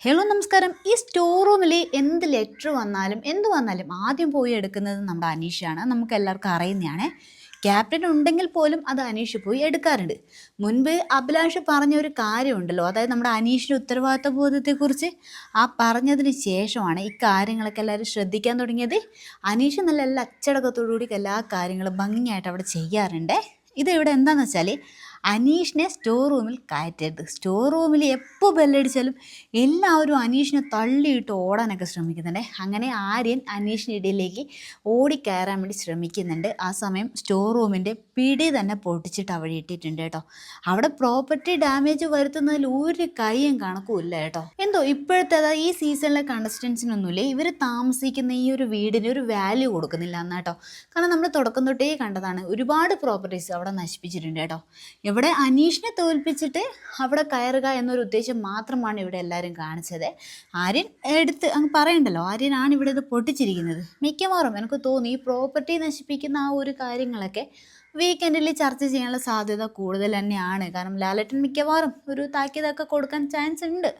Hello നമസ്കാരം. ഈ store റൂമിൽ എന്ത് ലെറ്റർ വന്നാലും എന്ത് വന്നാലും ആദ്യം പോയി എടുക്കുന്നത് നമ്മുടെ അനീഷാണ്. നമുക്ക് എല്ലാവർക്കും അറിയുന്നതാണ്. ക്യാപ്റ്റൻ ഉണ്ടെങ്കിൽ പോലും അത് അനീഷ് പോയി എടുക്കാറുണ്ട്. മുൻപ് അഭിലാഷ് പറഞ്ഞ ഒരു കാര്യമുണ്ടല്ലോ, അതായത് നമ്മുടെ അനീഷിൻ്റെ ഉത്തരവാദിത്ത ബോധത്തെക്കുറിച്ച് ആ പറഞ്ഞതിന് ശേഷമാണ് ഈ കാര്യങ്ങളൊക്കെ എല്ലാവരും ശ്രദ്ധിക്കാൻ തുടങ്ങിയത്. അനീഷ് നല്ല എല്ലാ അച്ചടക്കത്തോടു കൂടി എല്ലാ കാര്യങ്ങളും ഭംഗിയായിട്ട് അവിടെ ചെയ്യാറുണ്ട്. ഇത് ഇവിടെ എന്താണെന്ന് വെച്ചാൽ അനീഷിനെ സ്റ്റോർ റൂമിൽ കയറ്റരുത്. സ്റ്റോർ റൂമിൽ എപ്പോൾ ബെല്ലടിച്ചാലും എല്ലാവരും അനീഷിനെ തള്ളിയിട്ട് ഓടാനൊക്കെ ശ്രമിക്കുന്നുണ്ട്. അങ്ങനെ ആര്യൻ അനീഷിൻ്റെ ഇടയിലേക്ക് ഓടിക്കയറാൻ വേണ്ടി ശ്രമിക്കുന്നുണ്ട്. ആ സമയം സ്റ്റോർ റൂമിൻ്റെ പിടി തന്നെ പൊട്ടിച്ചിട്ട് അവിടെ ഇട്ടിട്ടുണ്ട് കേട്ടോ. അവിടെ പ്രോപ്പർട്ടി ഡാമേജ് വരുത്തുന്നതിൽ ഒരു കൈയും കണക്കുമില്ല കേട്ടോ. എന്തോ ഇപ്പോഴത്തെ ഈ സീസണിലെ കണ്ടസ്റ്റൻസിനൊന്നുമില്ലേ, ഇവർ താമസിക്കുന്ന ഈ ഒരു വീടിന് ഒരു വാല്യൂ കൊടുക്കുന്നില്ല എന്നാട്ടോ. കാരണം നമ്മൾ തുടക്കം തൊട്ടേ കണ്ടതാണ്, ഒരുപാട് പ്രോപ്പർട്ടീസ് അവിടെ നശിപ്പിച്ചിട്ടുണ്ട് കേട്ടോ. ഇവിടെ അനീഷിനെ തോൽപ്പിച്ചിട്ട് അവിടെ കയറുക എന്നൊരു ഉദ്ദേശം മാത്രമാണ് ഇവിടെ എല്ലാവരും കാണിച്ചത്. ആര്യൻ എടുത്ത് അങ്ങ് പറയണ്ടല്ലോ, ആര്യനാണ് ഇവിടെ ഇത് പൊട്ടിച്ചിരിക്കുന്നത്. മിക്കവാറും എനിക്ക് തോന്നി ഈ പ്രോപ്പർട്ടി നശിപ്പിക്കുന്ന ആ ഒരു കാര്യങ്ങളൊക്കെ വീക്കെൻഡിൽ ചർച്ച ചെയ്യാനുള്ള സാധ്യത കൂടുതൽ തന്നെയാണ്. കാരണം ലാലേട്ടൻ മിക്കവാറും ഒരു താക്കീതൊക്കെ കൊടുക്കാൻ ചാൻസ് ഉണ്ട്.